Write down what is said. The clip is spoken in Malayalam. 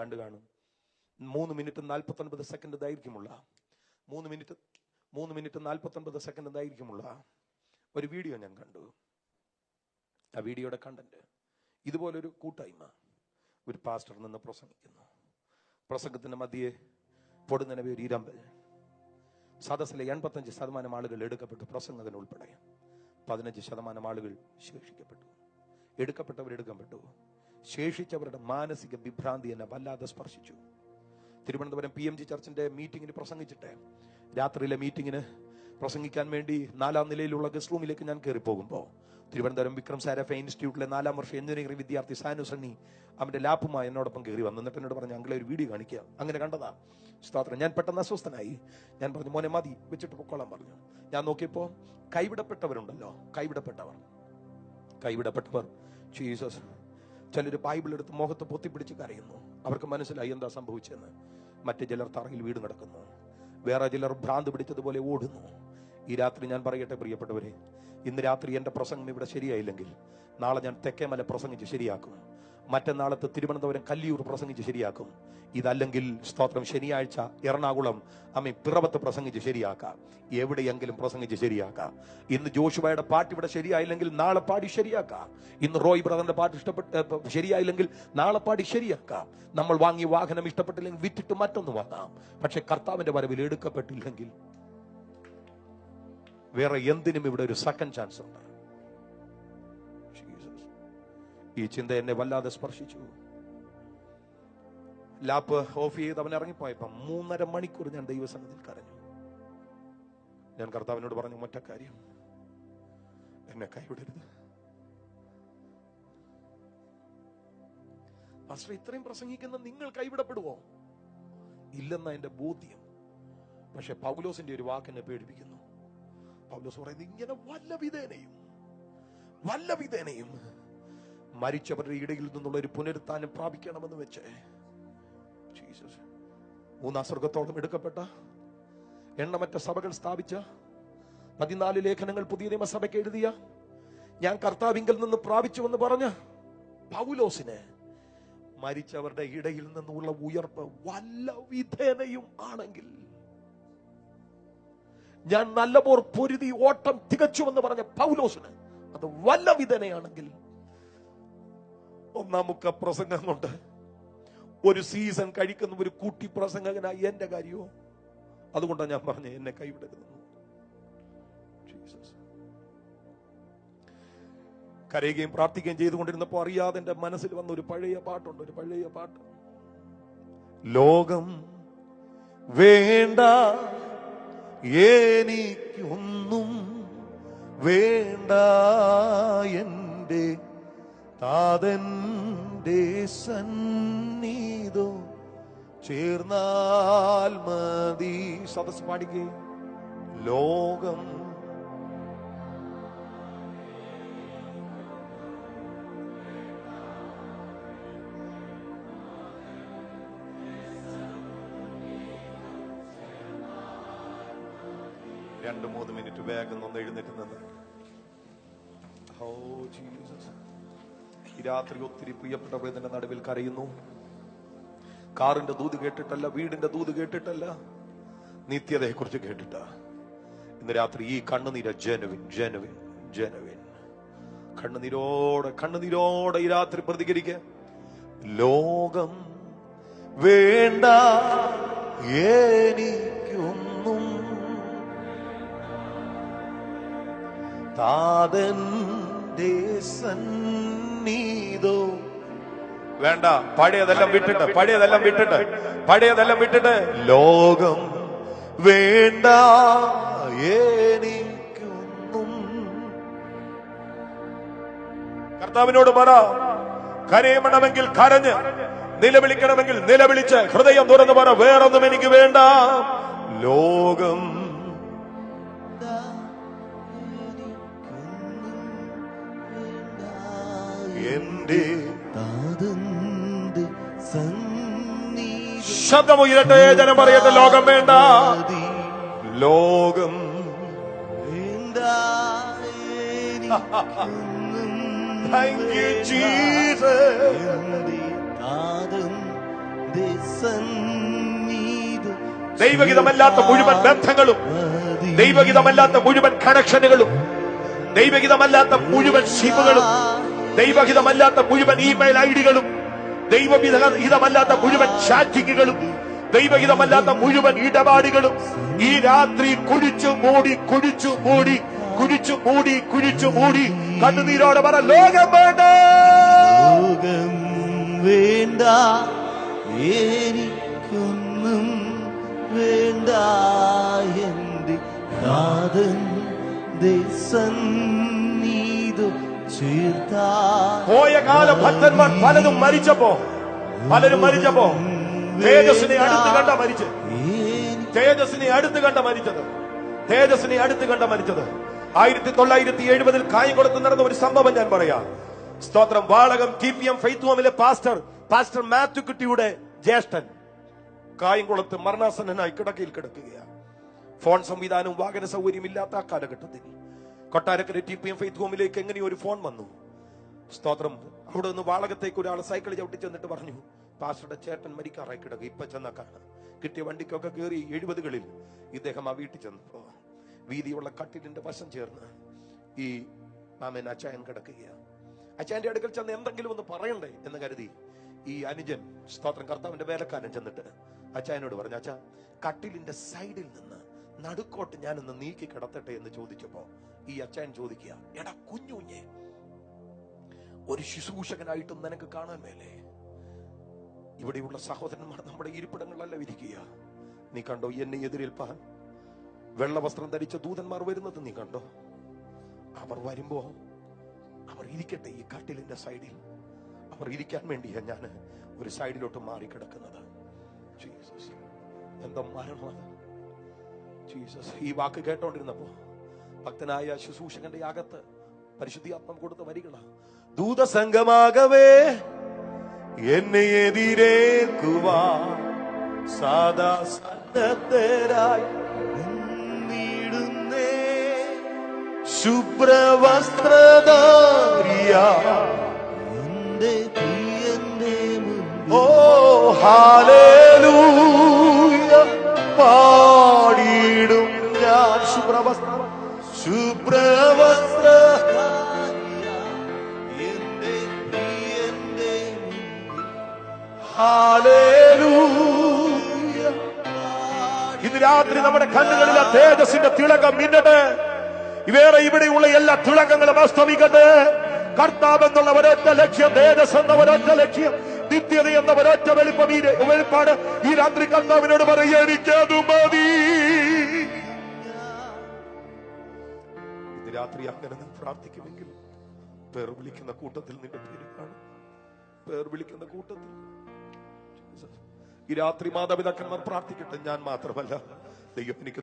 കണ്ടു കാണും. 3 മിനിറ്റ് 49 സെക്കൻഡ് ദൈർഘ്യമുള്ള 3 മിനിറ്റ് 49 സെക്കൻഡ് ദൈർഘ്യമുള്ള ഒരു വീഡിയോ ഞാൻ കണ്ടു. ആ വീഡിയോയുടെ കണ്ടന്റ് ഇതുപോലൊരു കൂട്ടായ്മ. ഒരു പാസ്റ്റർ നിന്ന് പ്രസംഗിക്കുന്നു. പ്രസംഗത്തിന്റെ മധ്യേ പൊടുന്നനവെ ഒരു ഇരമ്പൽ. സദസ്സിലെ 85% ആളുകൾ എടുക്കപ്പെട്ടു. പ്രസംഗത്തിന് ഉൾപ്പെടെ 15% ആളുകൾ ശേഷിക്കപ്പെട്ടു. എടുക്കപ്പെട്ടു. ശേഷിച്ചവരുടെ മാനസിക വിഭ്രാന്തി എന്നെ വല്ലാതെ സ്പർശിച്ചു. തിരുവനന്തപുരം PMG ചർച്ചിന്റെ മീറ്റിങ്ങിന് പ്രസംഗിച്ചിട്ട് രാത്രിയിലെ മീറ്റിങ്ങിന് പ്രസംഗിക്കാൻ വേണ്ടി 4ാം നിലയിലുള്ള ഗസ്റ്റ് റൂമിലേക്ക് ഞാൻ കയറി പോകുമ്പോൾ തിരുവനന്തപുരം വിക്രം സാരാഭായ് ഇൻസ്റ്റിറ്റ്യൂട്ടിലെ 4ാം വർഷം എഞ്ചിനീയറിംഗ് വിദ്യാർത്ഥി സാനു സണ്ണി അവന്റെ ലാപ്പുമായി എന്നോടൊപ്പം കയറി വന്നു. എന്നിട്ട് എന്നോട് പറഞ്ഞു, അങ്ങളെ ഒരു വീഡിയോ കാണിക്കുക. അങ്ങനെ കണ്ടതാ. സ്തോത്രം. ഞാൻ പെട്ടെന്ന് അസ്വസ്ഥനായി. ഞാൻ പറഞ്ഞു, മോനെ മതി, വെച്ചിട്ട് പൊക്കോളാൻ പറഞ്ഞു. ഞാൻ നോക്കിയപ്പോ കൈവിടപ്പെട്ടവരുണ്ടല്ലോ, കൈവിടപ്പെട്ടവർ ജീസസ്. ചിലർ ബൈബിൾ എടുത്ത് മുഖത്ത് പൊത്തിപ്പിടിച്ച് കരയുന്നു. അവർക്ക് മനസ്സിലായി എന്താ സംഭവിച്ചെന്ന്. മറ്റു ചിലർ തറയിൽ വീട് നടക്കുന്നു. വേറെ ചിലർ ഭ്രാന്ത് പിടിച്ചതുപോലെ ഓടുന്നു. ഈ രാത്രി ഞാൻ പറയട്ടെ പ്രിയപ്പെട്ടവരെ, ഇന്ന് രാത്രി എന്റെ പ്രസംഗം ഇവിടെ ശരിയായില്ലെങ്കിൽ നാളെ ഞാൻ തെക്കേമല പ്രസംഗിച്ച് ശരിയാക്കും. മറ്റന്നാളത്ത് തിരുവനന്തപുരം കല്ലിയൂർ പ്രസംഗിച്ച് ശരിയാക്കും. ഇതല്ലെങ്കിൽ സ്തോത്രം ശനിയാഴ്ച എറണാകുളം പിറവത്ത് പ്രസംഗിച്ച് ശരിയാക്കാം. എവിടെയെങ്കിലും പ്രസംഗിച്ച് ശരിയാക്കാം. ഇന്ന് ജോഷുവയുടെ പാട്ട് ഇവിടെ ശരിയായില്ലെങ്കിൽ നാളെ പാടി ശരിയാക്കാം. ഇന്ന് റോയ് ബ്രദറിന്റെ പാട്ട് ശരിയായില്ലെങ്കിൽ നാളെ പാടി ശരിയാക്കാം. നമ്മൾ വാങ്ങിയ വാഹനം ഇഷ്ടപ്പെട്ടില്ലെങ്കിൽ വിറ്റിട്ട് മറ്റൊന്ന് വാങ്ങാം. പക്ഷെ കർത്താവിന്റെ വരവിൽ എടുക്കപ്പെട്ടില്ലെങ്കിൽ വേറെ എന്തിനും ഇവിടെ ഒരു സെക്കൻഡ് ചാൻസ് ഉണ്ട്. ഈ ചിന്ത എന്നെ വല്ലാതെ സ്പർശിച്ചു. ലാപ്പ് ഓഫ് ചെയ്ത് അവൻ ഇറങ്ങിപ്പോയപ്പോ 3.5 മണിക്കൂർ ഞാൻ ദൈവസന്നിധിയിൽ കരഞ്ഞു. ഞാൻ കർത്താവിനോട് പറഞ്ഞു, ഒറ്റ കാര്യം, എന്നെ കൈവിടരുത്. പാസ്റ്റർ, ഇത്രയും പ്രസംഗിക്കുന്ന നിങ്ങൾ കൈവിടപ്പെടുവോ? ഇല്ലെന്ന എന്റെ ബോധ്യം. പക്ഷെ പൗലോസിന്റെ ഒരു വാക്കെന്നെ പേടിപ്പിക്കുന്നു. പൗലോസ് പറയുന്നത്, ഇങ്ങനെ വല്ല വിധേനയും മരിച്ചവരുടെ ഇടയിൽ നിന്നുള്ള ഒരു പുനരുത്ഥാനം പ്രാപിക്കണമെന്ന് വെച്ച് ജീസസ് 3 സ്വർഗത്തോളം എടുക്കപ്പെട്ട എണ്ണമറ്റ സഭകൾ സ്ഥാപിച്ച 14 ലേഖനങ്ങൾ പുതിയ നിയമസഭയ്ക്ക് എഴുതിയ ഞാൻ കർത്താവിങ്കൽ നിന്ന് പ്രാപിച്ചുവെന്ന് പറഞ്ഞ പൗലോസിന് മരിച്ചവരുടെ ഇടയിൽ നിന്നുള്ള ഉയർപ്പ് വല്ല വിധേനയും ആണെങ്കിൽ, ഞാൻ നല്ലപോർ പൊരുതി ഓട്ടം തികച്ചുവെന്ന് പറഞ്ഞ പൗലോസിന് അത് വല്ല വിധേനയാണെങ്കിൽ, ഒന്നാമുക്ക പ്രസംഗം കൊണ്ട് ഒരു സീസൺ കഴിക്കുന്ന ഒരു കൂട്ടി പ്രസംഗകനായി എന്റെ കാര്യമോ? അതുകൊണ്ടാണ് ഞാൻ പറഞ്ഞ എന്നെ കൈവിടരുത്. കരയുകയും പ്രാർത്ഥിക്കുകയും ചെയ്തുകൊണ്ടിരുന്നപ്പോ അറിയാതെ എന്റെ മനസ്സിൽ വന്ന ഒരു പഴയ പാട്ടുണ്ട്. ലോകം വേണ്ട എനിക്കൊന്നും വേണ്ട, എന്റെ താതന്റെ സന്നിധോ ചേർന്നാൽ മതി. സദസ് പാടിക്കേ. ലോകം രണ്ട് 3 മിനിറ്റ് വേഗം ഒന്ന് എഴുന്നേറ്റ് നിന്ന്. Oh Jesus. ഈ രാത്രി ഒത്തിരി പ്രിയപ്പെട്ടവർ ഇതിന്റെ നടുവിൽ കരയുന്നു. കാറിന്റെ ദൂത് കേട്ടിട്ടല്ല, വീടിന്റെ ദൂത് കേട്ടിട്ടല്ല, നിത്യതയെ കുറിച്ച് കേട്ടിട്ടാ. ഇന്ന് രാത്രി ഈ കണ്ണുനീര ജനുവിൻ കണ്ണുനീരോടെ ഈ രാത്രി പ്രതികരിക്കുക. ലോകം വേണ്ട എനിക്കൊന്നും, താതന്റെ സന്നിധോ വേണ്ട. പഴയതെല്ലാം വിട്ടിട്ട് ലോകം വേണ്ട എനിക്കൊന്നും. കർത്താവിനോട് പറ, കരയണമെങ്കിൽ കരഞ്ഞ്, നിലവിളിക്കണമെങ്കിൽ നിലവിളിച്ച്, ഹൃദയം തുറന്ന് പറ, വേറൊന്നും എനിക്ക് വേണ്ട. ലോകം എന്റെ താതന്റെ സന്നിധി. ശബ്ദമുയരട്ടെ, ജനം പറയട്ടെ, ലോകം വേണ്ട, ലോകം വേണ്ട. Thank you, Jesus. ദൈവഹിതമല്ലാത്ത മുഴുവൻ ബന്ധങ്ങളും, ദൈവഹിതമല്ലാത്ത മുഴുവൻ കണക്ഷനുകളും, ദൈവഹിതമല്ലാത്ത മുഴുവൻ സിമുകളും, ദൈവഹിതമല്ലാത്ത മുഴുവൻ ഇമെയിൽ ഐഡികളും, ദൈവഹിതമല്ലാത്ത മുഴുവൻ ചാറ്റിങ്ങുകളും, ദൈവഹിതമല്ലാത്ത മുഴുവൻ ഇടപാടുകളും ഈ രാത്രി കുഴിച്ചു മൂടി കുഴിച്ചു മൂടി കുഴിച്ചു മൂടി കുഴിച്ചു മൂടി കണ്ണുനീരോടെ പറ, ലോകം വേണ്ട, ലോകം വേണ്ട, എനിക്കൊന്നും വേണ്ട, എന്റെ നാഥൻ സന്നിധി ചേർത്താ. പോയ കാല ഭക്തന്മാർ പലരും മരിച്ചപ്പോ തേജസ്സിനെ അടുത്ത് കണ്ട മരിച്ചത്, തേജസ്സിനെ അടുത്ത് കണ്ട മരിച്ചത്, തേജസ്സിനെ അടുത്ത് കണ്ട മരിച്ചത്. 1970 കായംകുളത്ത് നടന്ന ഒരു സംഭവം ഞാൻ പറയാം. സ്തോത്രം. വാളകം TPM ഫെയ്ത്ത് ഹോമിലെ പാസ്റ്റർ മാത്യു കുട്ടിയുടെ ജ്യേഷ്ഠൻ കായംകുളത്ത് മരണാസന്നനായി കിടക്കയിൽ കിടക്കുകയാണ്. ഫോൺ സംവിധാനവും വാഹന സൗകര്യം ഇല്ലാത്ത ആ കാലഘട്ടത്തിൽ കൊട്ടാരക്കര TPM ഫെയ്ത്ത് ഹോമിലേക്ക് എങ്ങനെയോ ഒരു ഫോൺ വന്നു. സ്തോത്രം. അവിടെ നിന്ന് വാളകത്തേക്ക് ഒരാൾ സൈക്കിൾ ചവിട്ടി ചെന്നിട്ട് പറഞ്ഞു, പാസ്റ്ററുടെ ചേട്ടൻ മരിക്കാറായി കിടക്കുക, ഇപ്പൊ ചെന്നക്കാണ്. കിട്ടിയ വണ്ടിക്കൊക്കെ കയറി 70കളിൽ ഇദ്ദേഹം ആ വീട്ടിൽ ചെന്നപ്പോ വീതിയുള്ള കട്ടിലിന്റെ വശം ചേർന്ന് ഈ മാമൻ അച്ചായൻ കിടക്കുകയാണ്. അച്ചായന്റെ അടുക്കൽ ചെന്ന് എന്തെങ്കിലും ഒന്ന് പറയണ്ടേ എന്ന് കരുതി ഈ അനുജൻ, സ്തോത്രം, കർത്താവിന്റെ വേലക്കാരൻ ചെന്നിട്ട് അച്ചായനോട് പറഞ്ഞു, അച്ഛാ, കട്ടിലിന്റെ സൈഡിൽ നിന്ന് നടുക്കോട്ട് ഞാനൊന്ന് നീക്കി കിടത്തട്ടെ എന്ന് ചോദിച്ചപ്പോ ഈ അച്ചായൻ ചോദിക്കുക, എടാ കുഞ്ഞുഞ്ഞെ, ഒരു ശുശ്രൂഷകനായിട്ടും നിനക്ക് കാണാൻ മേലേ? ഇവിടെയുള്ള സഹോദരന്മാർ നമ്മുടെ ഇരിപ്പിടങ്ങളല്ല ഇരിക്കുക. നീ കണ്ടോ എന്നെ എതിരേൽപ്പാൻ വെള്ളവസ്ത്രം ധരിച്ച ദൂതന്മാർ വരുന്നത് നീ കണ്ടോ? അവർ വരുമ്പോ അവർ ഇരിക്കട്ടെ ഈ കട്ടിലിന്റെ സൈഡിൽ. അവർ ഇരിക്കാൻ വേണ്ടിയാ ഞാൻ ഒരു സൈഡിലോട്ട് മാറിക്കിടക്കുന്നത്. ജീസസ്, എന്താ മരണമാണ് ജീസസ്. ഈ വാക്ക് കേട്ടോണ്ടിരുന്നപ്പോ ഭക്തനായ ശുശ്രൂഷകന്റെ അകത്ത് പരിശുദ്ധാത്മം കൊടുത്ത വരികളാ, ദൂതസംഗമാകവേ എന്നെ എതിരേൽക്കുവാ സാദാ സന്നദ്ധരായി നിന്നിടുന്നേ, ശുഭ്രവസ്ത്രധാരിയ എന്റെ പ്രിയന്റെ മുൻപിൽ, ഓ ഹല്ലേലൂയ പാടിയിടും ഞാൻ. ശുഭ്രവസ്ത്ര എന്റെ പ്രിയന്റെ മുൻപിൽ, ഹല്ലേലൂയ. ഇന്ന് രാത്രി നമ്മുടെ കണ്ണുകളിലെ തേജസ്സിന്റെ തിളക്കം മിന്നട്ടെ. വേറെ ഇവിടെയുള്ള എല്ലാ തിളക്കങ്ങളും അസ്തമിക്കട്ടെ. കർത്താവ് എന്നുള്ള ഒരൊറ്റ ലക്ഷ്യം, തേജസ് എന്ന ഒരൊറ്റ ലക്ഷ്യം, നിത്യത എന്ന ഒരൊറ്റ വെളിപ്പാട് ഈ രാത്രി കർത്താവിനോട് പറയുക, എനിക്കത് മതി. ഇത് രാത്രി അങ്ങനെ നീ പ്രാർത്ഥിക്കുമെങ്കിൽ പേർ വിളിക്കുന്ന കൂട്ടത്തിൽ നിന്റെ പേര് കാണും. പേർ വിളിക്കുന്ന കൂട്ടത്തിൽ ഈ രാത്രി മാതാപിതാക്കന്മാർ പ്രാർത്ഥിക്കട്ടെ. ഞാൻ മാത്രമല്ല, ദൈവം എനിക്ക്